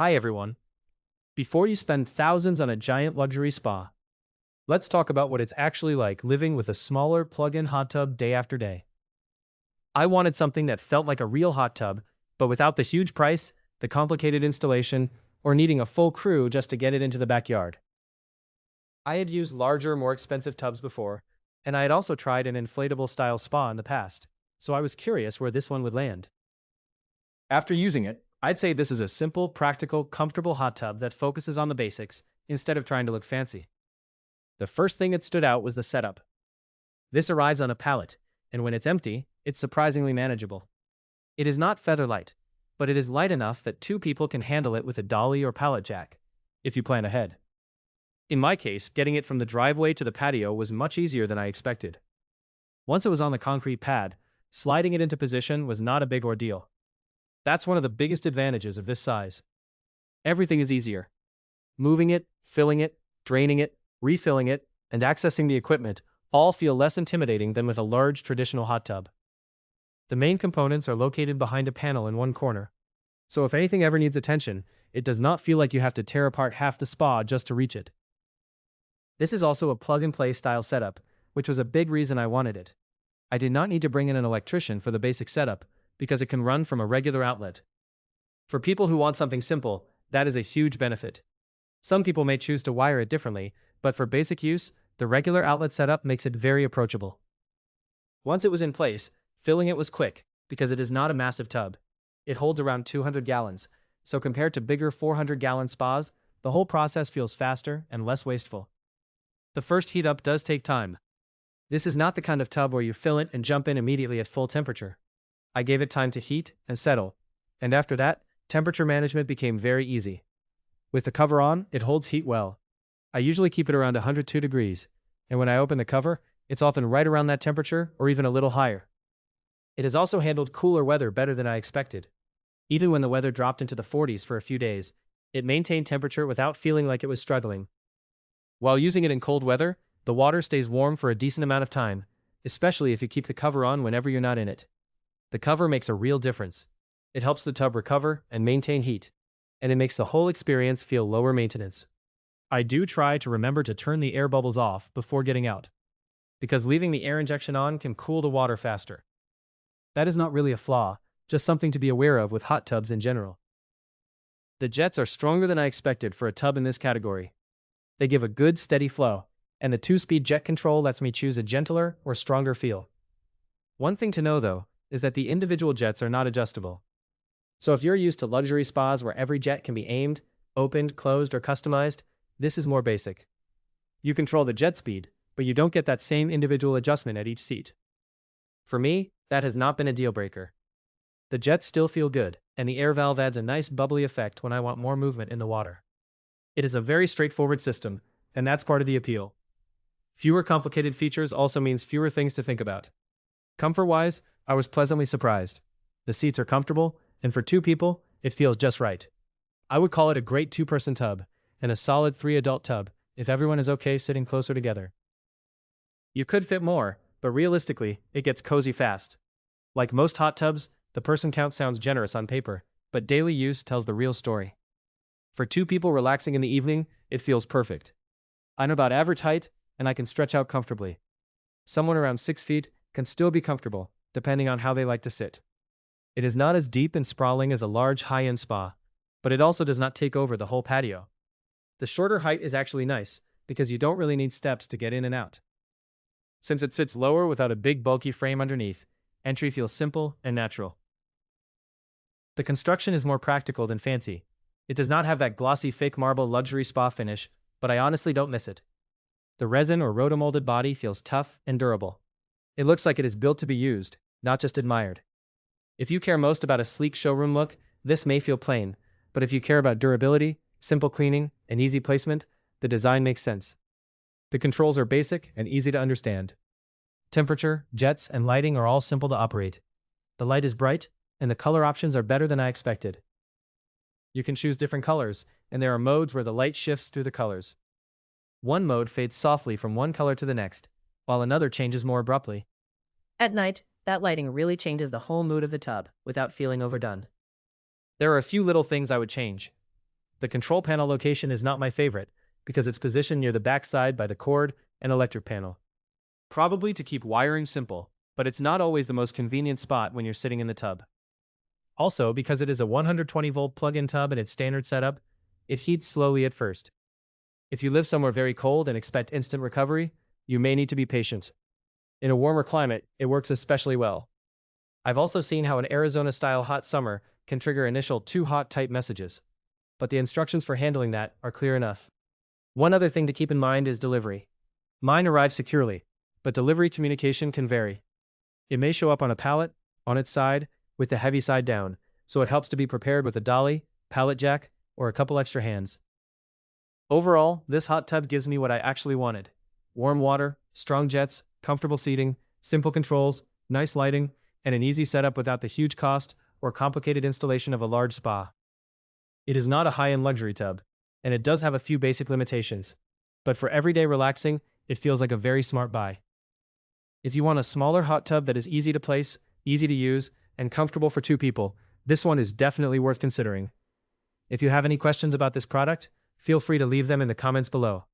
Hi everyone. Before you spend thousands on a giant luxury spa, let's talk about what it's actually like living with a smaller plug-in hot tub day after day. I wanted something that felt like a real hot tub, but without the huge price, the complicated installation, or needing a full crew just to get it into the backyard. I had used larger, more expensive tubs before, and I had also tried an inflatable style spa in the past, so I was curious where this one would land. After using it, I'd say this is a simple, practical, comfortable hot tub that focuses on the basics instead of trying to look fancy. The first thing that stood out was the setup. This arrives on a pallet, and when it's empty, it's surprisingly manageable. It is not feather light, but it is light enough that two people can handle it with a dolly or pallet jack, if you plan ahead. In my case, getting it from the driveway to the patio was much easier than I expected. Once it was on the concrete pad, sliding it into position was not a big ordeal. That's one of the biggest advantages of this size. Everything is easier. Moving it, filling it, draining it, refilling it, and accessing the equipment all feel less intimidating than with a large traditional hot tub. The main components are located behind a panel in one corner, so if anything ever needs attention, it does not feel like you have to tear apart half the spa just to reach it. This is also a plug-and-play style setup, which was a big reason I wanted it. I did not need to bring in an electrician for the basic setup, because it can run from a regular outlet. For people who want something simple, that is a huge benefit. Some people may choose to wire it differently, but for basic use, the regular outlet setup makes it very approachable. Once it was in place, filling it was quick, because it is not a massive tub. It holds around 200 gallons, so compared to bigger 400-gallon spas, the whole process feels faster and less wasteful. The first heat up does take time. This is not the kind of tub where you fill it and jump in immediately at full temperature. I gave it time to heat and settle, and after that, temperature management became very easy. With the cover on, it holds heat well. I usually keep it around 102 degrees, and when I open the cover, it's often right around that temperature or even a little higher. It has also handled cooler weather better than I expected. Even when the weather dropped into the 40s for a few days, it maintained temperature without feeling like it was struggling. While using it in cold weather, the water stays warm for a decent amount of time, especially if you keep the cover on whenever you're not in it. The cover makes a real difference. It helps the tub recover and maintain heat, and it makes the whole experience feel lower maintenance. I do try to remember to turn the air bubbles off before getting out, because leaving the air injection on can cool the water faster. That is not really a flaw, just something to be aware of with hot tubs in general. The jets are stronger than I expected for a tub in this category. They give a good steady flow, and the 2-speed jet control lets me choose a gentler or stronger feel. One thing to know though, is that the individual jets are not adjustable. So if you're used to luxury spas where every jet can be aimed, opened, closed, or customized, this is more basic. You control the jet speed, but you don't get that same individual adjustment at each seat. For me, that has not been a deal breaker. The jets still feel good, and the air valve adds a nice bubbly effect when I want more movement in the water. It is a very straightforward system, and that's part of the appeal. Fewer complicated features also means fewer things to think about. Comfort-wise, I was pleasantly surprised. The seats are comfortable, and for 2 people, it feels just right. I would call it a great 2-person tub, and a solid 3-adult tub, if everyone is okay sitting closer together. You could fit more, but realistically, it gets cozy fast. Like most hot tubs, the person count sounds generous on paper, but daily use tells the real story. For 2 people relaxing in the evening, it feels perfect. I'm about average height, and I can stretch out comfortably. Someone around 6 feet can still be comfortable, depending on how they like to sit. It is not as deep and sprawling as a large high-end spa, but it also does not take over the whole patio. The shorter height is actually nice, because you don't really need steps to get in and out. Since it sits lower without a big bulky frame underneath, entry feels simple and natural. The construction is more practical than fancy. It does not have that glossy fake marble luxury spa finish, but I honestly don't miss it. The resin or rotomolded body feels tough and durable. It looks like it is built to be used, not just admired. If you care most about a sleek showroom look, this may feel plain, but if you care about durability, simple cleaning, and easy placement, the design makes sense. The controls are basic and easy to understand. Temperature, jets, and lighting are all simple to operate. The light is bright, and the color options are better than I expected. You can choose different colors, and there are modes where the light shifts through the colors. One mode fades softly from one color to the next, while another changes more abruptly. At night, that lighting really changes the whole mood of the tub without feeling overdone. There are a few little things I would change. The control panel location is not my favorite because it's positioned near the backside by the cord and electric panel. Probably to keep wiring simple, but it's not always the most convenient spot when you're sitting in the tub. Also, because it is a 120-volt plug-in tub in its standard setup, it heats slowly at first. If you live somewhere very cold and expect instant recovery, you may need to be patient. In a warmer climate, it works especially well. I've also seen how an Arizona-style hot summer can trigger initial too hot type messages, but the instructions for handling that are clear enough. One other thing to keep in mind is delivery. Mine arrived securely, but delivery communication can vary. It may show up on a pallet, on its side, with the heavy side down, so it helps to be prepared with a dolly, pallet jack, or a couple extra hands. Overall, this hot tub gives me what I actually wanted. Warm water, strong jets, comfortable seating, simple controls, nice lighting, and an easy setup without the huge cost or complicated installation of a large spa. It is not a high-end luxury tub, and it does have a few basic limitations, but for everyday relaxing, it feels like a very smart buy. If you want a smaller hot tub that is easy to place, easy to use, and comfortable for 2 people, this one is definitely worth considering. If you have any questions about this product, feel free to leave them in the comments below.